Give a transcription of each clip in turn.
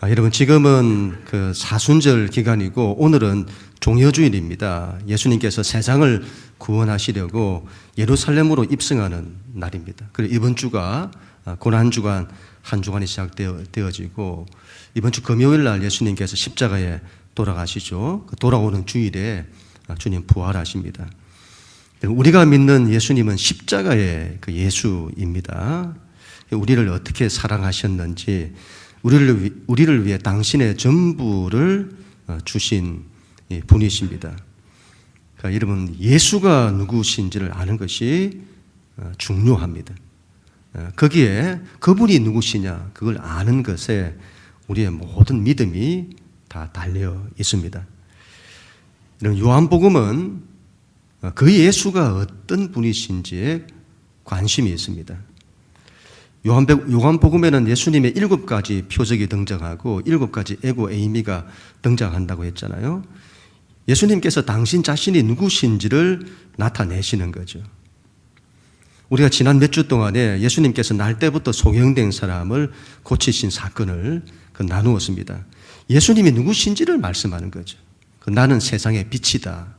여러분, 지금은 그 사순절 기간이고 오늘은 종려주일입니다. 예수님께서 세상을 구원하시려고 예루살렘으로 입성하는 날입니다. 그리고 이번 주가 고난주간 한 주간이 시작되어지고 이번 주 금요일 날 예수님께서 십자가에 돌아가시죠. 돌아오는 주일에 주님 부활하십니다. 우리가 믿는 예수님은 십자가의 그 예수입니다. 우리를 어떻게 사랑하셨는지, 우리를 위해 당신의 전부를 주신 분이십니다. 그러니까 여러분, 예수가 누구신지를 아는 것이 중요합니다. 거기에 그분이 누구시냐, 그걸 아는 것에 우리의 모든 믿음이 다 달려 있습니다. 요한복음은 그 예수가 어떤 분이신지에 관심이 있습니다. 요한복음에는 예수님의 7가지 표적이 등장하고 7가지 에고 에이미가 등장한다고 했잖아요. 예수님께서 당신 자신이 누구신지를 나타내시는 거죠. 우리가 지난 몇 주 동안에 예수님께서 날 때부터 소경된 사람을 고치신 사건을 나누었습니다. 예수님이 누구신지를 말씀하는 거죠. 나는 세상의 빛이다.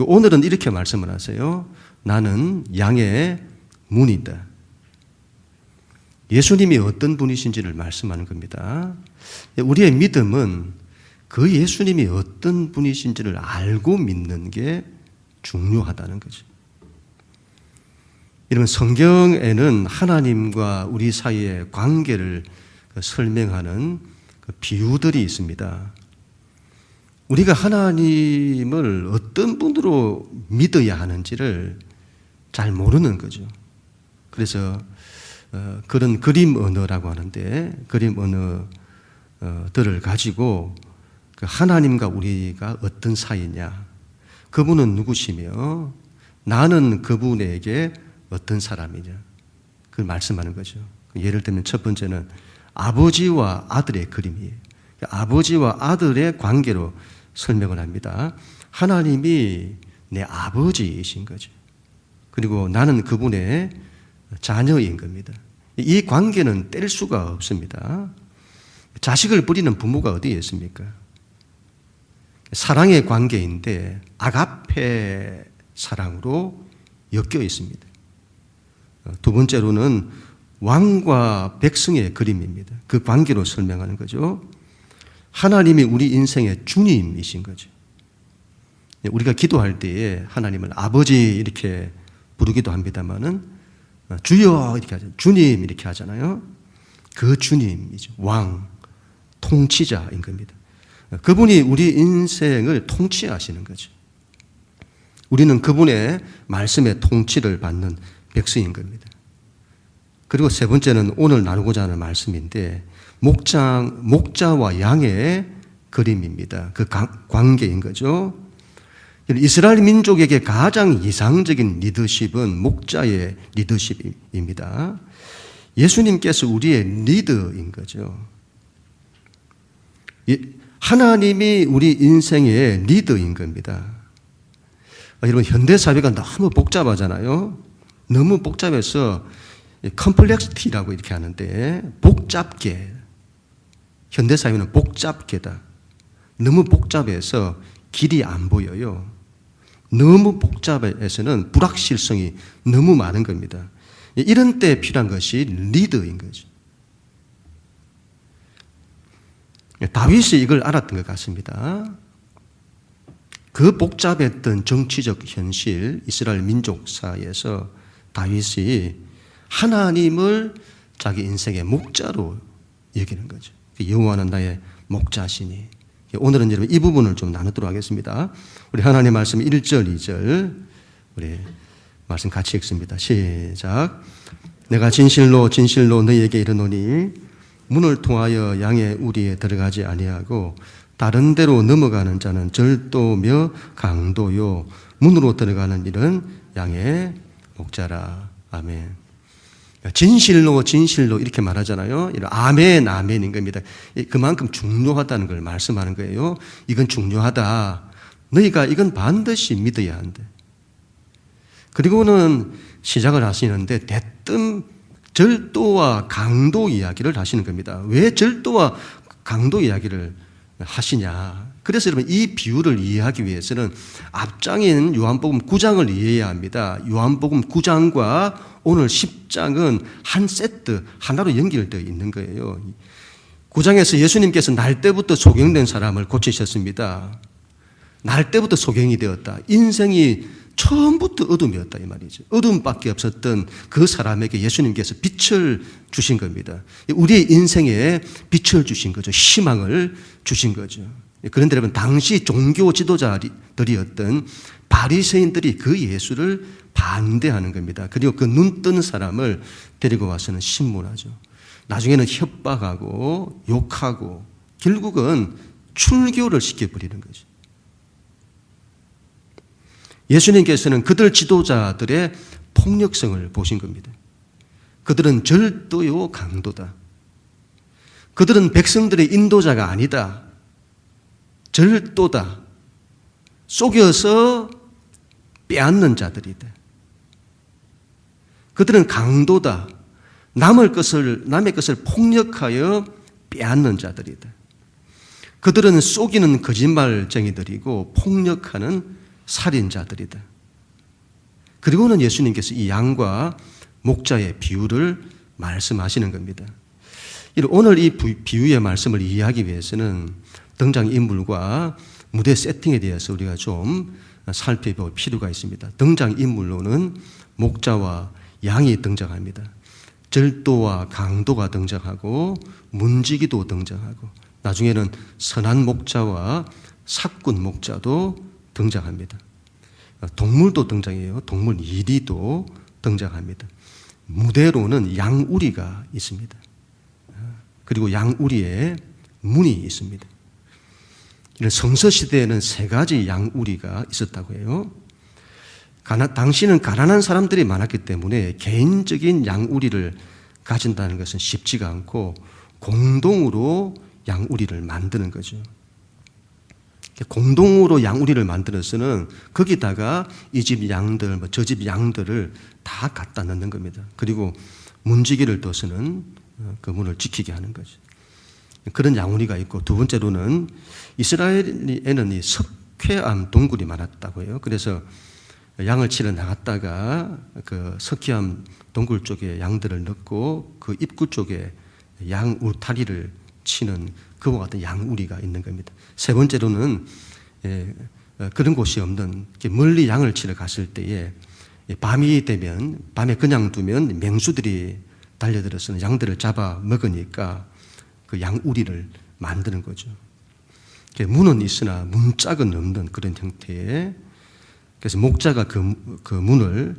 오늘은 이렇게 말씀을 하세요. 나는 양의 문이다. 예수님이 어떤 분이신지를 말씀하는 겁니다. 우리의 믿음은 그 예수님이 어떤 분이신지를 알고 믿는 게 중요하다는 거죠. 이러면 성경에는 하나님과 우리 사이의 관계를 설명하는 비유들이 있습니다. 우리가 하나님을 어떤 분으로 믿어야 하는지를 잘 모르는 거죠. 그래서 그런 그림 언어라고 하는데, 그림 언어들을 가지고 하나님과 우리가 어떤 사이냐, 그분은 누구시며 나는 그분에게 어떤 사람이냐, 그걸 말씀하는 거죠. 예를 들면 첫 번째는 아버지와 아들의 그림이에요. 아버지와 아들의 관계로 설명을 합니다. 하나님이 내 아버지이신 거죠. 그리고 나는 그분의 자녀인 겁니다. 이 관계는 뗄 수가 없습니다. 자식을 부리는 부모가 어디에 있습니까? 사랑의 관계인데 아가페 사랑으로 엮여 있습니다. 두 번째로는 왕과 백성의 그림입니다. 그 관계로 설명하는 거죠. 하나님이 우리 인생의 주님이신 거죠. 우리가 기도할 때에 하나님을 아버지 이렇게 부르기도 합니다만은 주여 이렇게 하잖아요. 주님 이렇게 하잖아요. 그 주님이죠. 왕, 통치자인 겁니다. 그분이 우리 인생을 통치하시는 거죠. 우리는 그분의 말씀의 통치를 받는 백성인 겁니다. 그리고 세 번째는 오늘 나누고자 하는 말씀인데 목자와 양의 그림입니다. 그 관계인 거죠. 이스라엘 민족에게 가장 이상적인 리더십은 목자의 리더십입니다. 예수님께서 우리의 리더인 거죠. 하나님이 우리 인생의 리더인 겁니다. 여러분, 현대사회가 너무 복잡하잖아요. 너무 복잡해서 컴플렉시티라고 이렇게 하는데, 복잡계. 현대사회는 복잡계다. 너무 복잡해서 길이 안 보여요. 너무 복잡해서는 불확실성이 너무 많은 겁니다. 이런 때 필요한 것이 리더인 거죠. 다윗이 이걸 알았던 것 같습니다. 그 복잡했던 정치적 현실, 이스라엘 민족사에서 다윗이 하나님을 자기 인생의 목자로 여기는 거죠. 여호와는 나의 목자시니. 오늘은 여러분 이 부분을 좀 나누도록 하겠습니다. 우리 하나님 말씀 1절, 2절 우리 말씀 같이 읽습니다. 시작. 내가 진실로 진실로 너희에게 이르노니 문을 통하여 양의 우리에 들어가지 아니하고 다른 데로 넘어가는 자는 절도며 강도요 문으로 들어가는 일은 양의 목자라. 아멘. 진실로 진실로 이렇게 말하잖아요. 아멘 아멘인 겁니다. 그만큼 중요하다는 걸 말씀하는 거예요. 이건 중요하다. 너희가 이건 반드시 믿어야 한다. 그리고는 시작을 하시는데 대뜸 절도와 강도 이야기를 하시는 겁니다. 왜 절도와 강도 이야기를 하시냐? 그래서 여러분 이 비유를 이해하기 위해서는 앞장인 요한복음 9장을 이해해야 합니다. 요한복음 9장과 오늘 10장은 한 세트, 하나로 연결되어 있는 거예요. 9장에서 예수님께서 날 때부터 소경된 사람을 고치셨습니다. 날 때부터 소경이 되었다. 인생이 처음부터 어둠이었다 이 말이죠. 어둠밖에 없었던 그 사람에게 예수님께서 빛을 주신 겁니다. 우리의 인생에 빛을 주신 거죠. 희망을 주신 거죠. 그런데 여러분 당시 종교 지도자들이었던 바리새인들이 그 예수를 반대하는 겁니다. 그리고 그 눈 뜬 사람을 데리고 와서는 신문하죠. 나중에는 협박하고 욕하고 결국은 출교를 시켜버리는 거죠. 예수님께서는 그들 지도자들의 폭력성을 보신 겁니다. 그들은 절도요 강도다. 그들은 백성들의 인도자가 아니다. 절도다. 속여서 빼앗는 자들이다. 그들은 강도다. 남의 것을 폭력하여 빼앗는 자들이다. 그들은 속이는 거짓말쟁이들이고 폭력하는 살인자들이다. 그리고는 예수님께서 이 양과 목자의 비유를 말씀하시는 겁니다. 오늘 이 비유의 말씀을 이해하기 위해서는 등장인물과 무대 세팅에 대해서 우리가 좀 살펴볼 필요가 있습니다. 등장인물로는 목자와 양이 등장합니다. 절도와 강도가 등장하고 문지기도 등장하고 나중에는 선한 목자와 사꾼 목자도 등장합니다. 동물도 등장해요. 동물 이리도 등장합니다. 무대로는 양우리가 있습니다. 그리고 양우리에 문이 있습니다. 성서시대에는 3가지 양우리가 있었다고 해요. 당시는 가난한 사람들이 많았기 때문에 개인적인 양우리를 가진다는 것은 쉽지가 않고 공동으로 양우리를 만드는 거죠. 공동으로 양우리를 만들어서는 거기다가 이 집 양들, 저 집 양들을 다 갖다 넣는 겁니다. 그리고 문지기를 둬서는 그 문을 지키게 하는 거죠. 그런 양우리가 있고 두 번째로는 이스라엘에는 이 석회암 동굴이 많았다고 해요. 그래서 양을 치러 나갔다가 그 석회암 동굴 쪽에 양들을 넣고 그 입구 쪽에 양 울타리를 치는 그와 같은 양우리가 있는 겁니다. 세 번째로는 그런 곳이 없는 멀리 양을 치러 갔을 때에 밤이 되면 밤에 그냥 두면 맹수들이 달려들어서 양들을 잡아 먹으니까 그 양우리를 만드는 거죠. 문은 있으나 문짝은 없는 그런 형태의 그래서 목자가 그 문을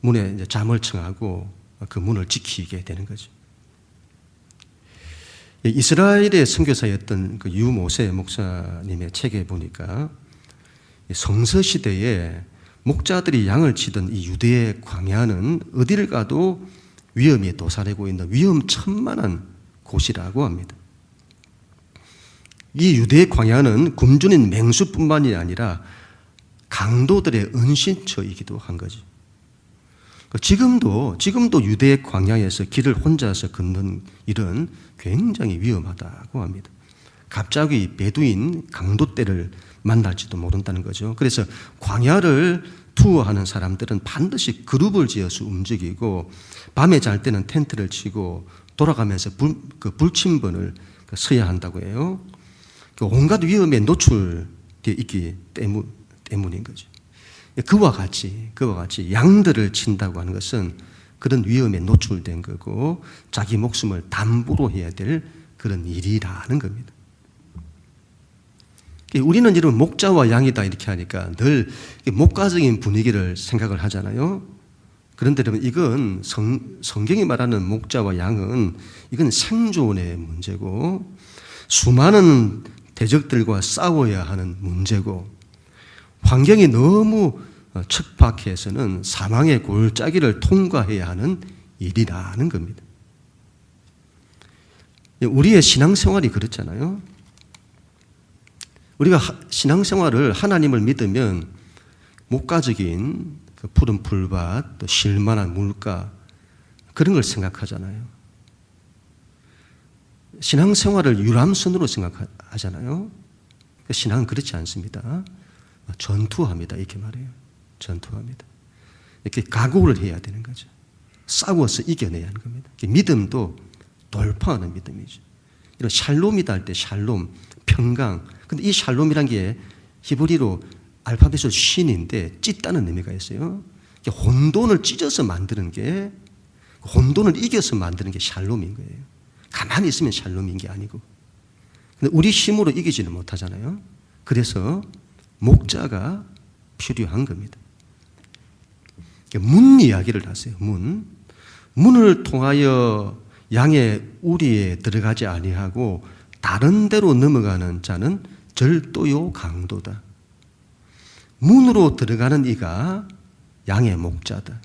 문에 이제 잠을 청하고 그 문을 지키게 되는 거죠. 이스라엘의 선교사였던 그 유모세 목사님의 책에 보니까 성서시대에 목자들이 양을 치던 이 유대의 광야는 어디를 가도 위험에 도사리고 있는 위험천만한 곳이라고 합니다. 이 유대의 광야는 굶주린 맹수뿐만이 아니라 강도들의 은신처이기도 한 거죠. 지금도 유대의 광야에서 길을 혼자서 걷는 일은 굉장히 위험하다고 합니다. 갑자기 베두인 강도떼를 만날지도 모른다는 거죠. 그래서 광야를 투어하는 사람들은 반드시 그룹을 지어서 움직이고 밤에 잘 때는 텐트를 치고 돌아가면서 불침번을 서야 한다고 해요. 온갖 위험에 노출되어 있기 때문인 거죠. 그와 같이 양들을 친다고 하는 것은 그런 위험에 노출된 거고 자기 목숨을 담보로 해야 될 그런 일이라는 겁니다. 우리는 이런 목자와 양이다 이렇게 하니까 늘 목가적인 분위기를 생각을 하잖아요. 그런데 여러분 이건 성경이 말하는 목자와 양은 이건 생존의 문제고 수많은 대적들과 싸워야 하는 문제고 환경이 너무 척박해서는 사망의 골짜기를 통과해야 하는 일이라는 겁니다. 우리의 신앙생활이 그렇잖아요. 우리가 신앙생활을 하나님을 믿으면 목가적인 그 푸른 풀밭, 또 쉴만한 물가, 그런 걸 생각하잖아요. 신앙생활을 유람선으로 생각하잖아요. 신앙은 그렇지 않습니다. 전투합니다. 이렇게 말해요. 전투합니다. 이렇게 각오를 해야 되는 거죠. 싸워서 이겨내야 하는 겁니다. 믿음도 돌파하는 믿음이죠. 이런 샬롬이다 할 때 샬롬, 평강. 근데 이 샬롬이란 게 히브리로 알파벳으로 쉰인데 찢다는 의미가 있어요. 혼돈을 찢어서 만드는 게, 혼돈을 이겨서 만드는 게 샬롬인 거예요. 가만히 있으면 샬롬인 게 아니고. 근데 우리 힘으로 이기지는 못하잖아요. 그래서 목자가 필요한 겁니다. 문 이야기를 하세요. 문을 통하여 양의 우리에 들어가지 아니하고 다른 데로 넘어가는 자는 절도요 강도다. 문으로 들어가는 이가 양의 목자다.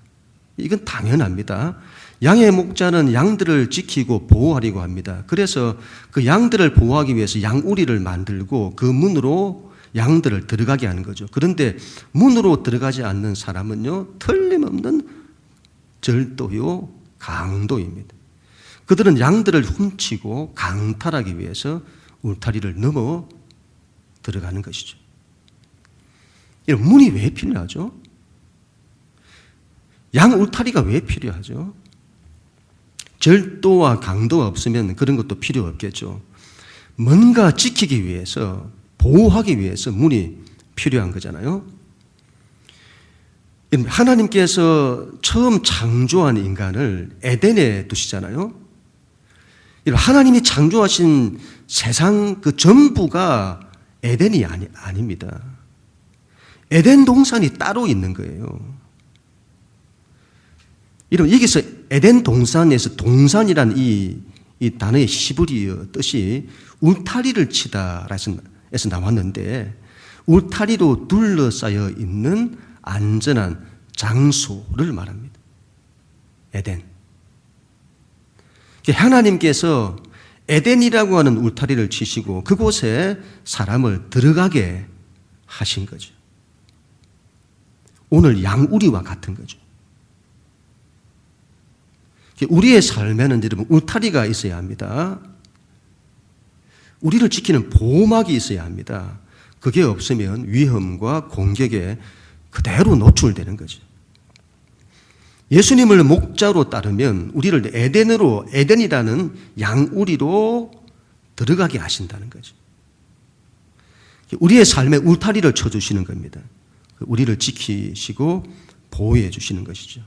이건 당연합니다. 양의 목자는 양들을 지키고 보호하려고 합니다. 그래서 그 양들을 보호하기 위해서 양우리를 만들고 그 문으로 양들을 들어가게 하는 거죠. 그런데 문으로 들어가지 않는 사람은요, 틀림없는 절도요 강도입니다. 그들은 양들을 훔치고 강탈하기 위해서 울타리를 넘어 들어가는 것이죠. 이런 문이 왜 필요하죠? 양 울타리가 왜 필요하죠? 절도와 강도가 없으면 그런 것도 필요 없겠죠. 뭔가 지키기 위해서, 보호하기 위해서 문이 필요한 거잖아요. 하나님께서 처음 창조한 인간을 에덴에 두시잖아요. 하나님이 창조하신 세상 그 전부가 에덴이 아닙니다. 에덴 동산이 따로 있는 거예요. 여기서 에덴 동산에서 동산이란 이 단어의 히브리어 뜻이 울타리를 치다 에서 나왔는데, 울타리로 둘러싸여 있는 안전한 장소를 말합니다. 에덴. 하나님께서 에덴이라고 하는 울타리를 치시고 그곳에 사람을 들어가게 하신 거죠. 오늘 양우리와 같은 거죠. 우리의 삶에는 여러분 울타리가 있어야 합니다. 우리를 지키는 보호막이 있어야 합니다. 그게 없으면 위험과 공격에 그대로 노출되는 거죠. 예수님을 목자로 따르면 우리를 에덴이라는 양우리로 들어가게 하신다는 거죠. 우리의 삶에 울타리를 쳐주시는 겁니다. 우리를 지키시고 보호해 주시는 것이죠.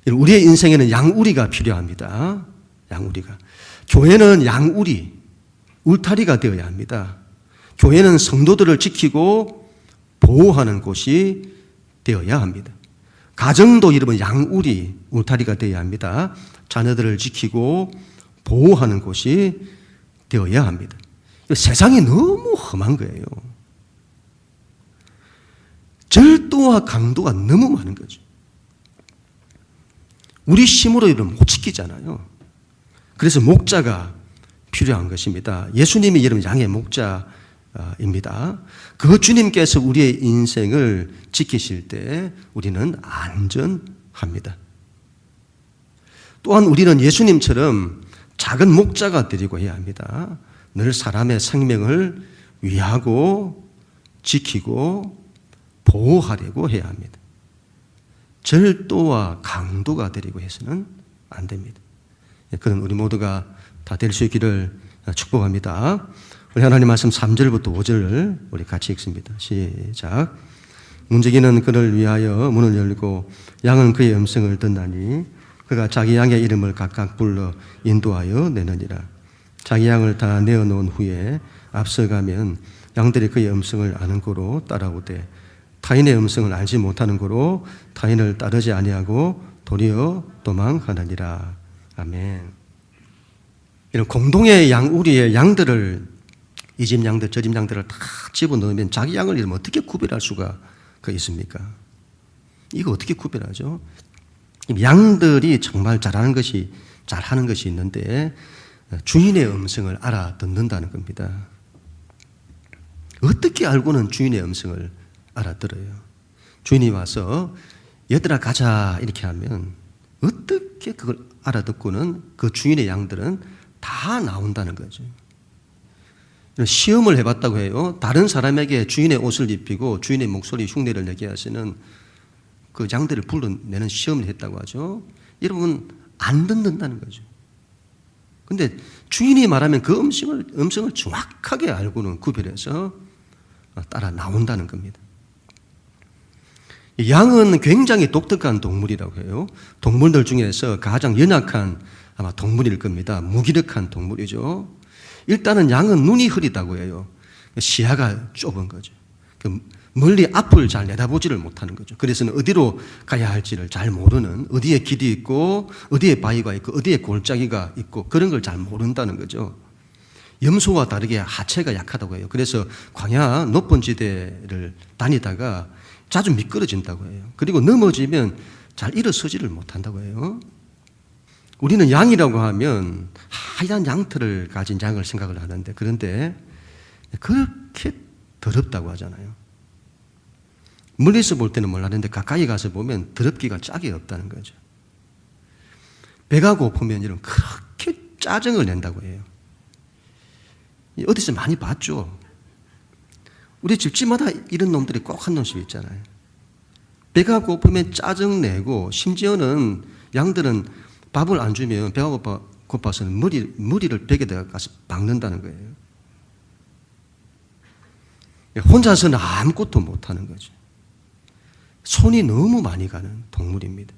우리의 인생에는 양우리가 필요합니다. 양우리가. 교회는 양우리, 울타리가 되어야 합니다. 교회는 성도들을 지키고 보호하는 곳이 되어야 합니다. 가정도 여러분 양우리, 울타리가 되어야 합니다. 자녀들을 지키고 보호하는 곳이 되어야 합니다. 세상이 너무 험한 거예요. 절도와 강도가 너무 많은 거죠. 우리 힘으로 여러분 못 지키잖아요. 그래서 목자가 필요한 것입니다. 예수님이 여러분 양의 목자입니다. 그 주님께서 우리의 인생을 지키실 때 우리는 안전합니다. 또한 우리는 예수님처럼 작은 목자가 되려고 해야 합니다. 늘 사람의 생명을 위하고 지키고 보호하려고 해야 합니다. 절도와 강도가 되려고 해서는 안 됩니다. 그런 우리 모두가 다 될 수 있기를 축복합니다. 우리 하나님 말씀 3절부터 5절을 우리 같이 읽습니다. 시작. 문지기는 그를 위하여 문을 열고 양은 그의 음성을 듣나니 그가 자기 양의 이름을 각각 불러 인도하여 내느니라. 자기 양을 다 내어놓은 후에 앞서가면 양들이 그의 음성을 아는 고로 따라오되 타인의 음성을 알지 못하는 고로 타인을 따르지 아니하고 도리어 도망하느니라. 아멘. 이런 공동의 양우리의 양들을 이 집 양들 저 집 양들을 다 집어넣으면 자기 양을 이러면 어떻게 구별할 수가 있습니까? 이거 어떻게 구별하죠? 양들이 정말 잘하는 것이 있는데 주인의 음성을 알아듣는다는 겁니다. 어떻게 알고는 주인의 음성을 알아들어요? 주인이 와서 얘들아 가자 이렇게 하면 어떻게 그걸 알아듣고는 그 주인의 양들은 다 나온다는 거죠. 시험을 해봤다고 해요. 다른 사람에게 주인의 옷을 입히고 주인의 목소리 흉내를 내게 하시는 그 양들을 불러내는 시험을 했다고 하죠. 여러분, 안 듣는다는 거죠. 근데 주인이 말하면 그 음성을 정확하게 알고는 구별해서 따라 나온다는 겁니다. 양은 굉장히 독특한 동물이라고 해요. 동물들 중에서 가장 연약한 아마 동물일 겁니다. 무기력한 동물이죠. 일단은 양은 눈이 흐리다고 해요. 시야가 좁은 거죠. 멀리 앞을 잘 내다보지를 못하는 거죠. 그래서는 어디로 가야 할지를 잘 모르는, 어디에 길이 있고 어디에 바위가 있고 어디에 골짜기가 있고 그런 걸 잘 모른다는 거죠. 염소와 다르게 하체가 약하다고 해요. 그래서 광야 높은 지대를 다니다가 자주 미끄러진다고 해요. 그리고 넘어지면 잘 일어서지를 못한다고 해요. 우리는 양이라고 하면 하얀 양털을 가진 양을 생각을 하는데, 그런데 그렇게 더럽다고 하잖아요. 멀리서 볼 때는 몰랐는데 가까이 가서 보면 더럽기가 짝이 없다는 거죠. 배가 고프면 이런 그렇게 짜증을 낸다고 해요. 어디서 많이 봤죠. 우리 집집마다 이런 놈들이 꼭 한 놈씩 있잖아요. 배가 고프면 짜증내고, 심지어는 양들은 밥을 안 주면 배가 고파서는 머리를 벽에다가 가서 박는다는 거예요. 혼자서는 아무것도 못하는 거죠. 손이 너무 많이 가는 동물입니다.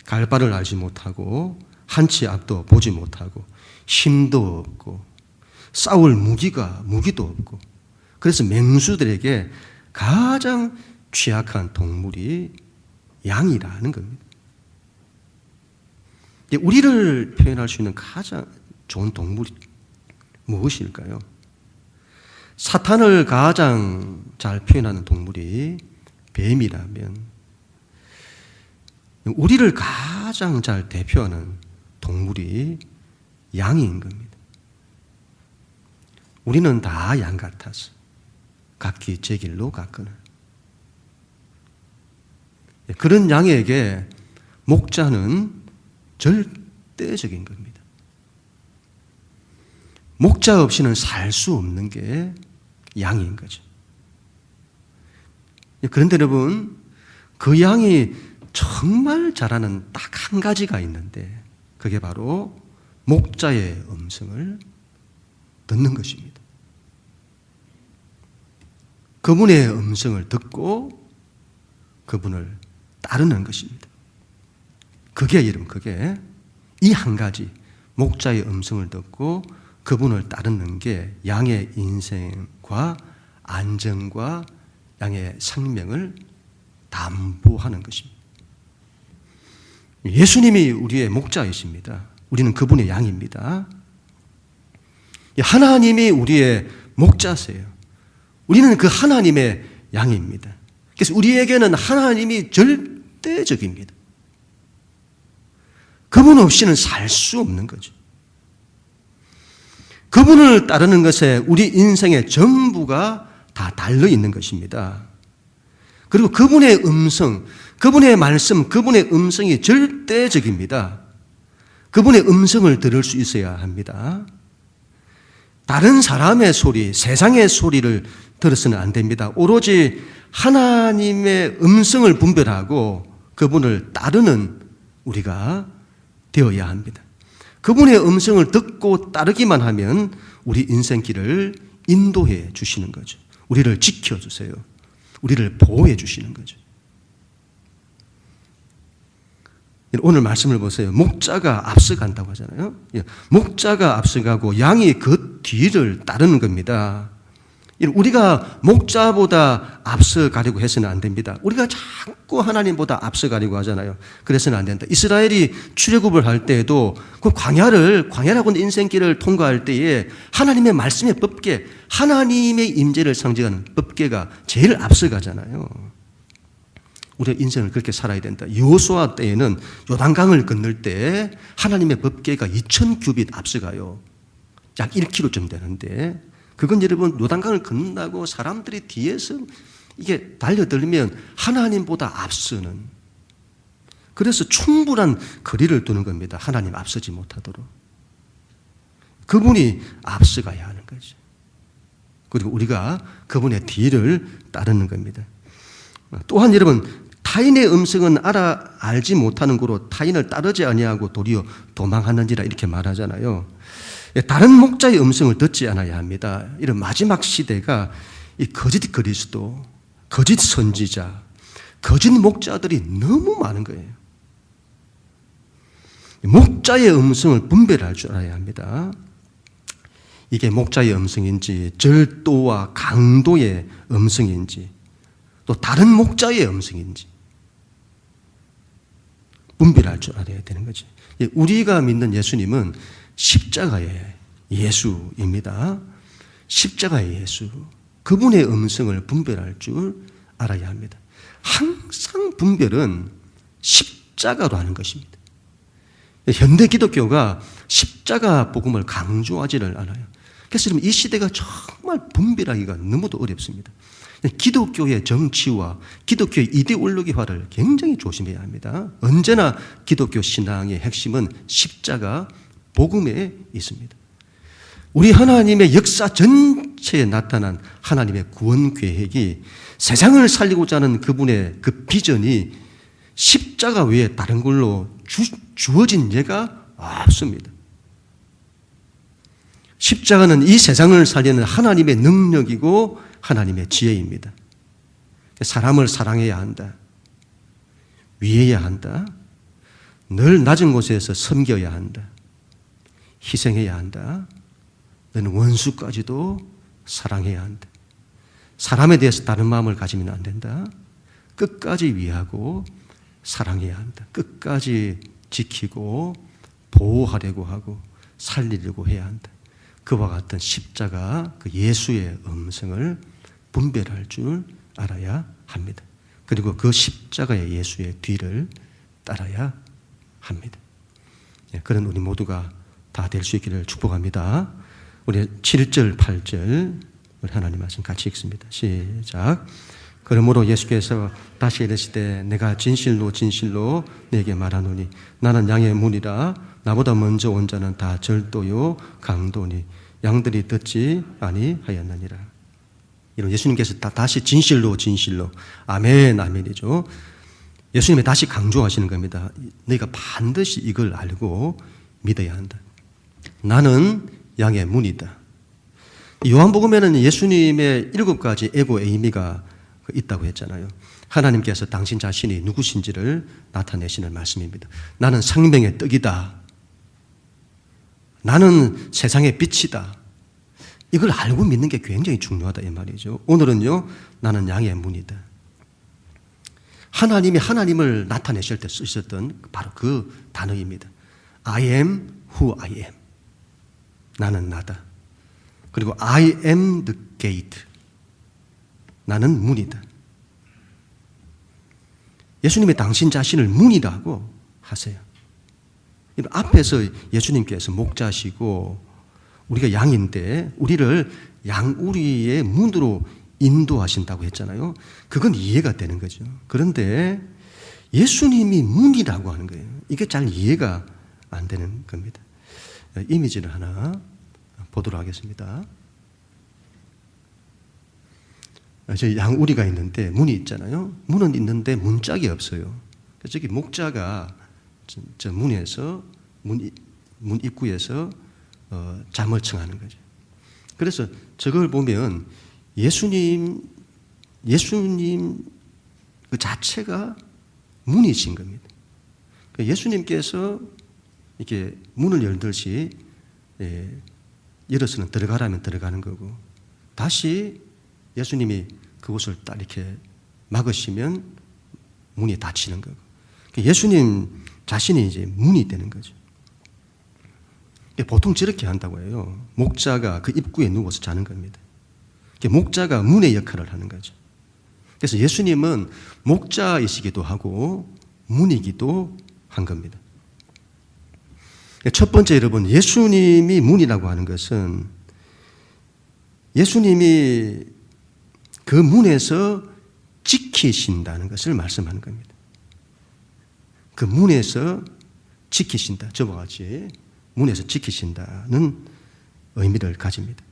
갈 바를 알지 못하고 한치 앞도 보지 못하고 힘도 없고 싸울 무기도 없고, 그래서 맹수들에게 가장 취약한 동물이 양이라는 겁니다. 우리를 표현할 수 있는 가장 좋은 동물이 무엇일까요? 사탄을 가장 잘 표현하는 동물이 뱀이라면, 우리를 가장 잘 대표하는 동물이 양인 겁니다. 우리는 다 양 같아서 각기 제 길로 갔거늘. 그런 양에게 목자는 절대적인 겁니다. 목자 없이는 살 수 없는 게 양인 거죠. 그런데 여러분, 그 양이 정말 잘하는 딱 한 가지가 있는데, 그게 바로 목자의 음성을 듣는 것입니다. 그분의 음성을 듣고 그분을 따르는 것입니다. 그게 이 한 가지, 목자의 음성을 듣고 그분을 따르는 게 양의 인생과 안정과 양의 생명을 담보하는 것입니다. 예수님이 우리의 목자이십니다. 우리는 그분의 양입니다. 하나님이 우리의 목자세요. 우리는 그 하나님의 양입니다. 그래서 우리에게는 하나님이 절대적입니다. 그분 없이는 살 수 없는 거죠. 그분을 따르는 것에 우리 인생의 전부가 다 달려 있는 것입니다. 그리고 그분의 음성, 그분의 말씀, 그분의 음성이 절대적입니다. 그분의 음성을 들을 수 있어야 합니다. 다른 사람의 소리, 세상의 소리를 들어서는 안 됩니다. 오로지 하나님의 음성을 분별하고 그분을 따르는 우리가 되어야 합니다. 그분의 음성을 듣고 따르기만 하면 우리 인생길을 인도해 주시는 거죠. 우리를 지켜주세요. 우리를 보호해 주시는 거죠. 오늘 말씀을 보세요. 목자가 앞서간다고 하잖아요. 목자가 앞서가고 양이 그 뒤를 따르는 겁니다. 우리가 목자보다 앞서가려고 해서는 안 됩니다. 우리가 자꾸 하나님보다 앞서가려고 하잖아요. 그래서는 안 된다. 이스라엘이 출애굽을 할 때에도 그 광야라고 하는 인생길을 통과할 때에 하나님의 말씀의 법궤, 하나님의 임재를 상징하는 법궤가 제일 앞서가잖아요. 우리가 인생을 그렇게 살아야 된다. 여호수아 때에는 요단강을 건널 때 하나님의 법궤가 2000규빗 앞서가요. 약 1km쯤 되는데, 그건 여러분 요단강을 건넌다고 사람들이 뒤에서 이게 달려들면 하나님보다 앞서는 그래서 충분한 거리를 두는 겁니다. 하나님 앞서지 못하도록. 그분이 앞서가야 하는 거죠. 그리고 우리가 그분의 뒤를 따르는 겁니다. 또한 여러분, 타인의 음성은 알지 못하는 거로 타인을 따르지 아니하고 도리어 도망하는지라 이렇게 말하잖아요. 다른 목자의 음성을 듣지 않아야 합니다. 이런 마지막 시대가 이 거짓 그리스도, 거짓 선지자, 거짓 목자들이 너무 많은 거예요. 목자의 음성을 분별할 줄 알아야 합니다. 이게 목자의 음성인지 절도와 강도의 음성인지 또 다른 목자의 음성인지 분별할 줄 알아야 되는 거지. 우리가 믿는 예수님은 십자가의 예수입니다. 십자가의 예수. 그분의 음성을 분별할 줄 알아야 합니다. 항상 분별은 십자가로 하는 것입니다. 현대 기독교가 십자가 복음을 강조하지를 않아요. 그래서 이 시대가 정말 분별하기가 너무도 어렵습니다. 기독교의 정치와 기독교의 이데올로기화를 굉장히 조심해야 합니다. 언제나 기독교 신앙의 핵심은 십자가 복음에 있습니다. 우리 하나님의 역사 전체에 나타난 하나님의 구원 계획이 세상을 살리고자 하는 그분의 그 비전이 십자가 외에 다른 걸로 주어진 예가 없습니다. 십자가는 이 세상을 살리는 하나님의 능력이고 하나님의 지혜입니다. 사람을 사랑해야 한다. 위해야 한다. 늘 낮은 곳에서 섬겨야 한다. 희생해야 한다. 너는 원수까지도 사랑해야 한다. 사람에 대해서 다른 마음을 가지면 안 된다. 끝까지 위하고 사랑해야 한다. 끝까지 지키고 보호하려고 하고 살리려고 해야 한다. 그와 같은 십자가 그 예수의 음성을 분별할 줄 알아야 합니다. 그리고 그 십자가의 예수의 뒤를 따라야 합니다. 그런 우리 모두가 다 될 수 있기를 축복합니다. 우리 7절, 8절 우리 하나님 말씀 같이 읽습니다. 시작. 그러므로 예수께서 다시 이르시되 내가 진실로 진실로 네게 말하노니 나는 양의 문이라 나보다 먼저 온 자는 다 절도요 강도니 양들이 듣지 아니하였느니라. 이런 예수님께서 다시 진실로 진실로 아멘 아멘이죠. 예수님이 다시 강조하시는 겁니다. 너희가 반드시 이걸 알고 믿어야 한다. 나는 양의 문이다. 요한복음에는 예수님의 7가지 에고 에이미가 있다고 했잖아요. 하나님께서 당신 자신이 누구신지를 나타내시는 말씀입니다. 나는 생명의 떡이다. 나는 세상의 빛이다. 이걸 알고 믿는 게 굉장히 중요하다 이 말이죠. 오늘은요, 나는 양의 문이다. 하나님이 하나님을 나타내실 때 쓰셨던 바로 그 단어입니다. I am who I am. 나는 나다. 그리고 I am the gate. 나는 문이다. 예수님이 당신 자신을 문이라고 하세요. 앞에서 예수님께서 목자시고 우리가 양인데 우리를 양우리의 문으로 인도하신다고 했잖아요. 그건 이해가 되는 거죠. 그런데 예수님이 문이라고 하는 거예요. 이게 잘 이해가 안 되는 겁니다. 이미지를 하나 보도록 하겠습니다. 저희 양우리가 있는데 문이 있잖아요. 문은 있는데 문짝이 없어요. 저기 목자가 저 문에서 문 입구에서 잠을 청하는 거죠. 그래서 저걸 보면 예수님 그 자체가 문이신 겁니다. 예수님께서 이렇게 문을 열듯이 열어서는 들어가라면 들어가는 거고 다시 예수님이 그곳을 딱 이렇게 막으시면 문이 닫히는 거고 예수님 자신이 이제 문이 되는 거죠. 보통 저렇게 한다고 해요. 목자가 그 입구에 누워서 자는 겁니다. 목자가 문의 역할을 하는 거죠. 그래서 예수님은 목자이시기도 하고 문이기도 한 겁니다. 첫 번째 여러분, 예수님이 문이라고 하는 것은 예수님이 그 문에서 지키신다는 것을 말씀하는 겁니다. 그 문에서 지키신다. 저와 같이 문에서 지키신다는 의미를 가집니다.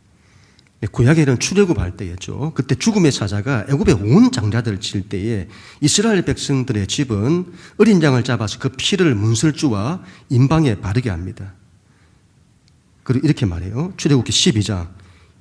구약에는 출애굽할 때였죠. 그때 죽음의 사자가 애굽의 온 장자들을 칠 때에 이스라엘 백성들의 집은 어린 양을 잡아서 그 피를 문설주와 임방에 바르게 합니다. 그리고 이렇게 말해요. 출애굽기 12장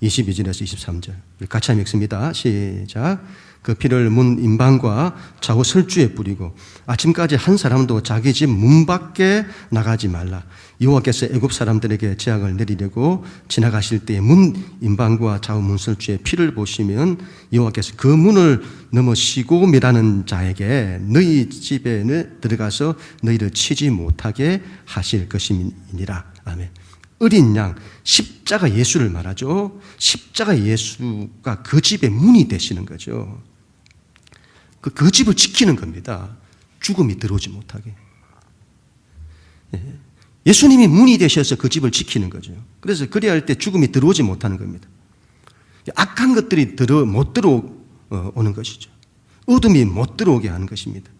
22절에서 23절. 같이 한번 읽습니다. 시작. 그 피를 문 임방과 좌우 설주에 뿌리고 아침까지 한 사람도 자기 집 문 밖에 나가지 말라. 여호와께서 애굽 사람들에게 재앙을 내리려고 지나가실 때에 문 임방과 좌우 문 설주에 피를 보시면 여호와께서 그 문을 넘어시고 미라는 자에게 너희 집에 들어가서 너희를 치지 못하게 하실 것임이니라. 아멘. 어린 양, 십자가 예수를 말하죠. 십자가 예수가 그 집의 문이 되시는 거죠. 그 집을 지키는 겁니다. 죽음이 들어오지 못하게. 예수님이 문이 되셔서 그 집을 지키는 거죠. 그래서 그래야 할 때 죽음이 들어오지 못하는 겁니다. 악한 것들이 못 들어오는 것이죠. 어둠이 못 들어오게 하는 것입니다.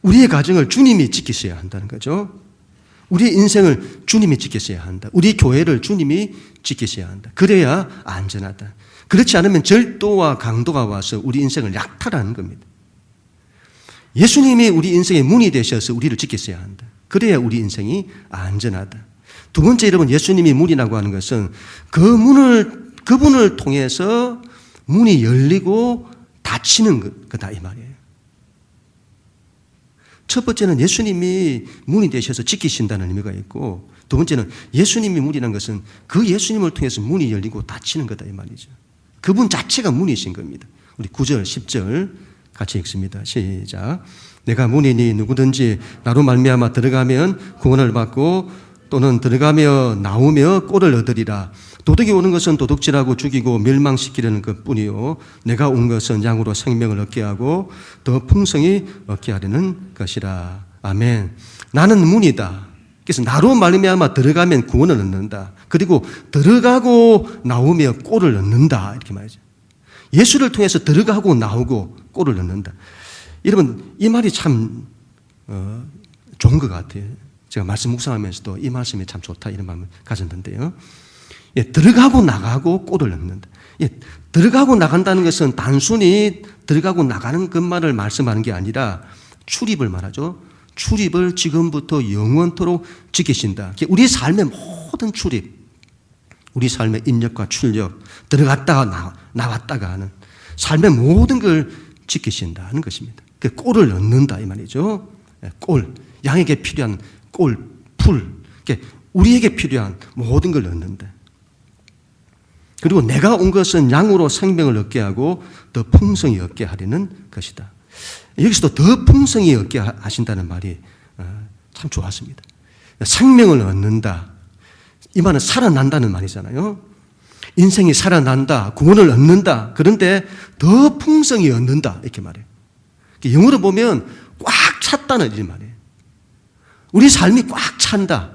우리의 가정을 주님이 지키셔야 한다는 거죠. 우리의 인생을 주님이 지키셔야 한다. 우리 교회를 주님이 지키셔야 한다. 그래야 안전하다. 그렇지 않으면 절도와 강도가 와서 우리 인생을 약탈하는 겁니다. 예수님이 우리 인생의 문이 되셔서 우리를 지키셔야 한다. 그래야 우리 인생이 안전하다. 두 번째, 여러분, 예수님이 문이라고 하는 것은 그분을 통해서 문이 열리고 닫히는 거다 이 말이에요. 첫 번째는 예수님이 문이 되셔서 지키신다는 의미가 있고, 두 번째는 예수님이 문이라는 것은 그 예수님을 통해서 문이 열리고 닫히는 거다 이 말이죠. 그분 자체가 문이신 겁니다. 우리 9절, 10절 같이 읽습니다. 시작. 내가 문이니 누구든지 나로 말미암아 들어가면 구원을 받고 또는 들어가며 나오며 꼴을 얻으리라. 도둑이 오는 것은 도둑질하고 죽이고 멸망시키려는 것뿐이요 내가 온 것은 양으로 생명을 얻게 하고 더 풍성히 얻게 하려는 것이라. 아멘. 나는 문이다. 그래서 나로 말미암아 들어가면 구원을 얻는다. 그리고 들어가고 나오며 꼴을 얻는다. 이렇게 말이죠. 예수를 통해서 들어가고 나오고 꼴을 얻는다. 여러분, 이 말이 참 좋은 것 같아요. 제가 말씀 묵상하면서도 이 말씀이 참 좋다 이런 마음을 가졌는데요. 들어가고 나가고 꼴을 얻는다. 들어가고 나간다는 것은 단순히 들어가고 나가는 것만을 말씀하는 게 아니라 출입을 말하죠. 출입을 지금부터 영원토록 지키신다. 우리 삶의 모든 출입, 우리 삶의 인력과 출력, 들어갔다가 나왔다가 하는 삶의 모든 걸 지키신다는 것입니다. 꼴을 얻는다 이 말이죠. 꼴, 양에게 필요한 꼴, 풀, 우리에게 필요한 모든 걸 얻는다. 그리고 내가 온 것은 양으로 생명을 얻게 하고 더 풍성히 얻게 하려는 것이다. 여기서도 더 풍성히 얻게 하신다는 말이 참 좋았습니다. 생명을 얻는다. 이 말은 살아난다는 말이잖아요. 인생이 살아난다. 구원을 얻는다. 그런데 더 풍성히 얻는다. 이렇게 말해요. 영어로 보면 꽉 찼다는 이 말이에요. 우리 삶이 꽉 찬다.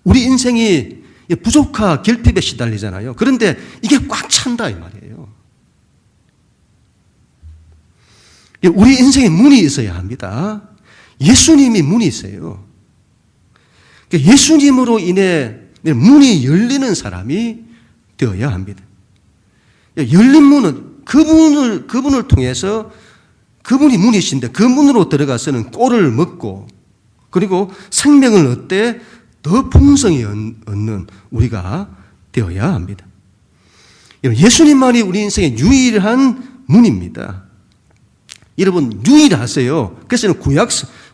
우리 인생이 부족과 결핍에 시달리잖아요. 그런데 이게 꽉 찬다 이 말이에요. 우리 인생에 문이 있어야 합니다. 예수님이 문이 있어요. 예수님으로 인해 문이 열리는 사람이 되어야 합니다. 열린 문은 그분을 통해서 그분이 문이신데 그 문으로 들어가서는 꼴을 먹고 그리고 생명을 얻되 더 풍성히 얻는 우리가 되어야 합니다. 예수님만이 우리 인생의 유일한 문입니다. 여러분 유일하세요. 그래서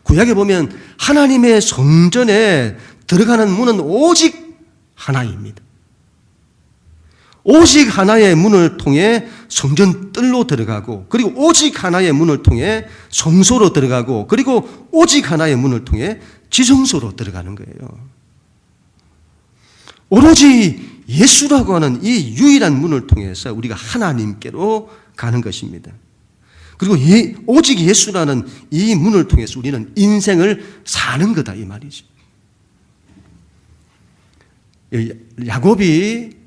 구약에 보면 하나님의 성전에 들어가는 문은 오직 하나입니다. 오직 하나의 문을 통해 성전 뜰로 들어가고 그리고 오직 하나의 문을 통해 성소로 들어가고 그리고 오직 하나의 문을 통해 지성소로 들어가는 거예요. 오로지 예수라고 하는 이 유일한 문을 통해서 우리가 하나님께로 가는 것입니다. 그리고 오직 예수라는 이 문을 통해서 우리는 인생을 사는 거다 이 말이죠. 야곱이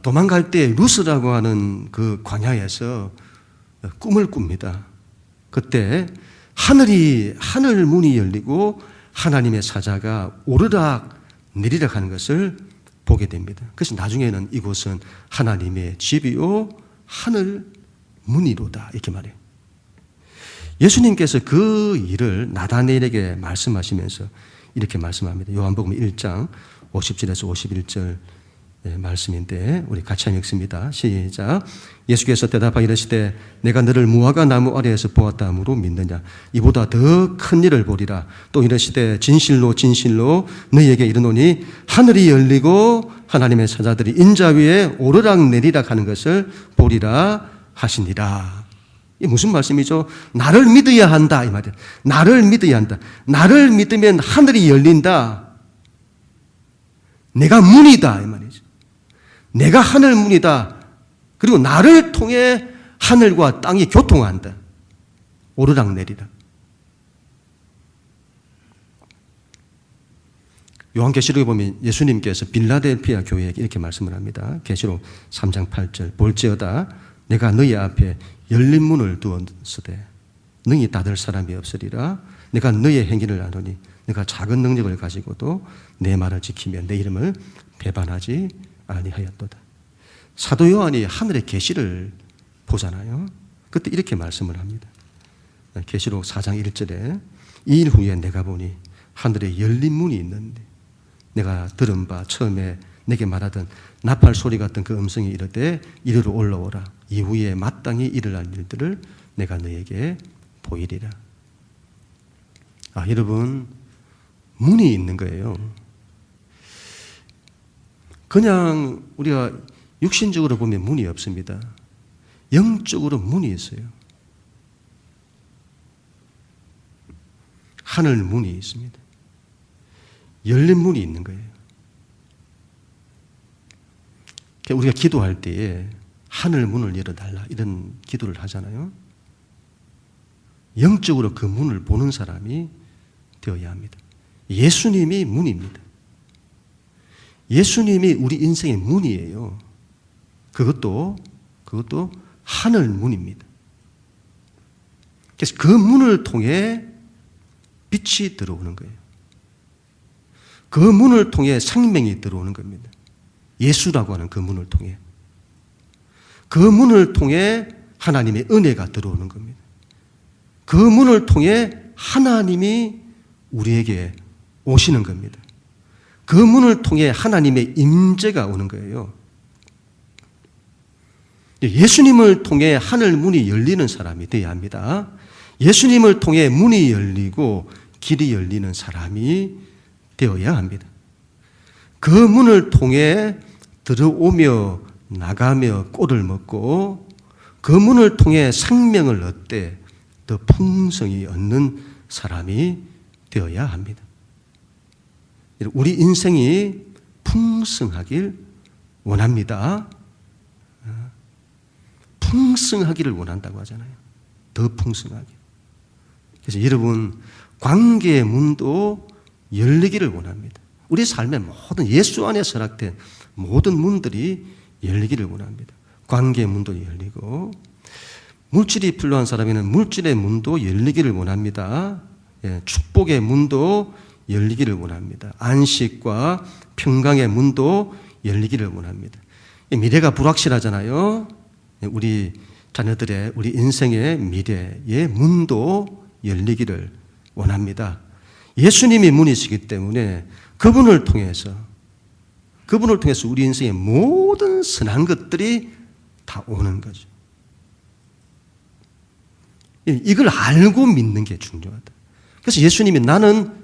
도망갈 때 루스라고 하는 그 광야에서 꿈을 꿉니다. 그때 하늘 문이 열리고 하나님의 사자가 오르락 내리락 하는 것을 보게 됩니다. 그래서 나중에는 이곳은 하나님의 집이요 하늘 문이로다 이렇게 말해요. 예수님께서 그 일을 나다나엘에게 말씀하시면서 이렇게 말씀합니다. 요한복음 1장 50절에서 51절 말씀인데 우리 같이 한번 읽습니다. 시작. 예수께서 대답하여 이르시되 내가 너를 무화과 나무 아래에서 보았다 함으로 믿느냐. 이보다 더 큰 일을 보리라. 또 이르시되 진실로 진실로 너희에게 이르노니 하늘이 열리고 하나님의 사자들이 인자 위에 오르락 내리락 하는 것을 보리라 하시니라. 이 무슨 말씀이죠? 나를 믿어야 한다 이 말이에요. 나를 믿어야 한다. 나를 믿으면 하늘이 열린다. 내가 문이다 이 말이죠. 내가 하늘 문이다. 그리고 나를 통해 하늘과 땅이 교통한다. 오르락 내리락. 요한계시록에 보면 예수님께서 빌라델피아 교회에게 이렇게 말씀을 합니다. 계시록 3장 8절 볼지어다 내가 너희 앞에 열린 문을 두었으되 능히 닫을 사람이 없으리라. 내가 너희의 행위를 아노니 내가 작은 능력을 가지고도 내 말을 지키며 내 이름을 배반하지 아니하였도다. 사도 요한이 하늘의 계시를 보잖아요. 그때 이렇게 말씀을 합니다. 계시록 4장 1절에 이 일 후에 내가 보니 하늘에 열린 문이 있는데 내가 들은 바 처음에 내게 말하던 나팔 소리 같은 그 음성이 이르되 이리로 올라오라. 이후에 마땅히 일어날 일들을 내가 너에게 보이리라. 여러분 문이 있는 거예요. 그냥 우리가 육신적으로 보면 문이 없습니다. 영적으로 문이 있어요. 하늘 문이 있습니다. 열린 문이 있는 거예요. 우리가 기도할 때에 하늘 문을 열어달라 이런 기도를 하잖아요. 영적으로 그 문을 보는 사람이 되어야 합니다. 예수님이 문입니다. 예수님이 우리 인생의 문이에요. 그것도 하늘 문입니다. 그래서 그 문을 통해 빛이 들어오는 거예요. 그 문을 통해 생명이 들어오는 겁니다. 예수라고 하는 그 문을 통해. 그 문을 통해 하나님의 은혜가 들어오는 겁니다. 그 문을 통해 하나님이 우리에게 오시는 겁니다. 그 문을 통해 하나님의 임재가 오는 거예요. 예수님을 통해 하늘 문이 열리는 사람이 되어야 합니다. 예수님을 통해 문이 열리고 길이 열리는 사람이 되어야 합니다. 그 문을 통해 들어오며 나가며 꼴을 먹고 그 문을 통해 생명을 얻되 더 풍성히 얻는 사람이 되어야 합니다. 우리 인생이 풍성하길 원합니다. 풍성하기를 원한다고 하잖아요. 더 풍성하게. 그래서 여러분 관계의 문도 열리기를 원합니다. 우리 삶의 모든 예수 안에 서락된 모든 문들이 열리기를 원합니다. 관계의 문도 열리고 물질이 필요한 사람에는 물질의 문도 열리기를 원합니다. 축복의 문도 열리기를 원합니다. 안식과 평강의 문도 열리기를 원합니다. 미래가 불확실하잖아요. 우리 자녀들의 우리 인생의 미래의 문도 열리기를 원합니다. 예수님이 문이시기 때문에 그분을 통해서 우리 인생의 모든 선한 것들이 다 오는 거죠. 이걸 알고 믿는 게 중요하다. 그래서 예수님이 나는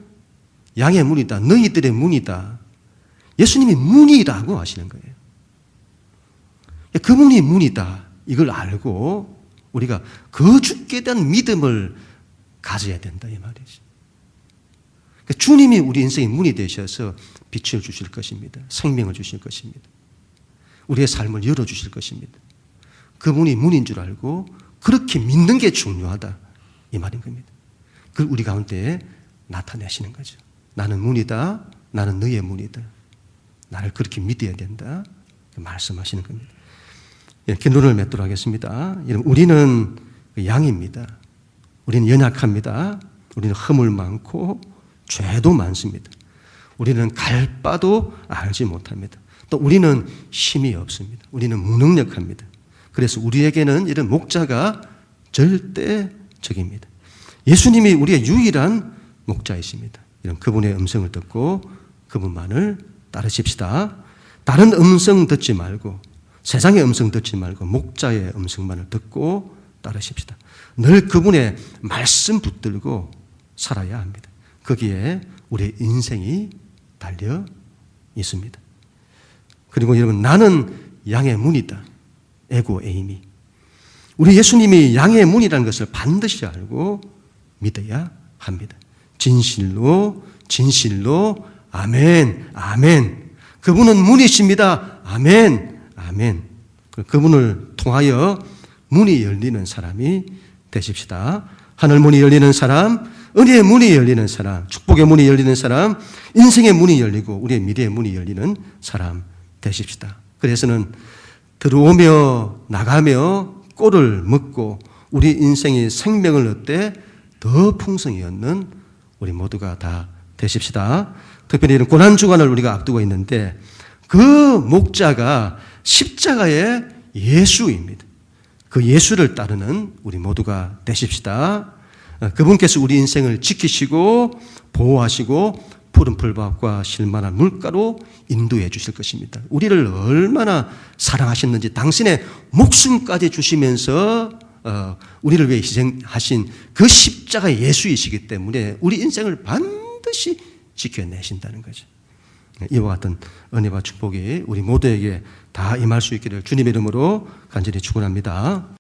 양의 문이다. 너희들의 문이다. 예수님이 문이라고 하시는 거예요. 그분이 문이다. 이걸 알고 우리가 그 주께 대한 믿음을 가져야 된다 이 말이죠. 주님이 우리 인생의 문이 되셔서 빛을 주실 것입니다. 생명을 주실 것입니다. 우리의 삶을 열어주실 것입니다. 그분이 문인 줄 알고 그렇게 믿는 게 중요하다 이 말인 겁니다. 그걸 우리 가운데 나타내시는 거죠. 나는 문이다. 나는 너의 문이다. 나를 그렇게 믿어야 된다. 말씀하시는 겁니다. 이렇게 눈을 맺도록 하겠습니다. 여러분, 우리는 양입니다. 우리는 연약합니다. 우리는 허물 많고 죄도 많습니다. 우리는 갈 바도 알지 못합니다. 또 우리는 힘이 없습니다. 우리는 무능력합니다. 그래서 우리에게는 이런 목자가 절대적입니다. 예수님이 우리의 유일한 목자이십니다. 이런 그분의 음성을 듣고 그분만을 따르십시다. 다른 음성 듣지 말고 세상의 음성 듣지 말고 목자의 음성만을 듣고 따르십시다. 늘 그분의 말씀 붙들고 살아야 합니다. 거기에 우리의 인생이 달려 있습니다. 그리고 여러분, 나는 양의 문이다. 에고 에이미. 우리 예수님이 양의 문이라는 것을 반드시 알고 믿어야 합니다. 진실로 진실로 아멘 아멘. 그분은 문이십니다. 아멘 아멘. 그분을 통하여 문이 열리는 사람이 되십시다. 하늘 문이 열리는 사람, 은혜의 문이 열리는 사람, 축복의 문이 열리는 사람, 인생의 문이 열리고 우리의 미래의 문이 열리는 사람 되십시다. 그래서는 들어오며 나가며 꼴을 먹고 우리 인생이 생명을 얻되 더 풍성히 얻는 우리 모두가 다 되십시다. 특별히 이런 고난주간을 우리가 앞두고 있는데 그 목자가 십자가의 예수입니다. 그 예수를 따르는 우리 모두가 되십시다. 그분께서 우리 인생을 지키시고 보호하시고 푸른 풀밭과 실만한 물가로 인도해 주실 것입니다. 우리를 얼마나 사랑하셨는지 당신의 목숨까지 주시면서 우리를 위해 희생하신 그 십자가의 예수이시기 때문에 우리 인생을 반드시 지켜내신다는 거죠. 이와 같은 은혜와 축복이 우리 모두에게 다 임할 수 있기를 주님의 이름으로 간절히 축원합니다.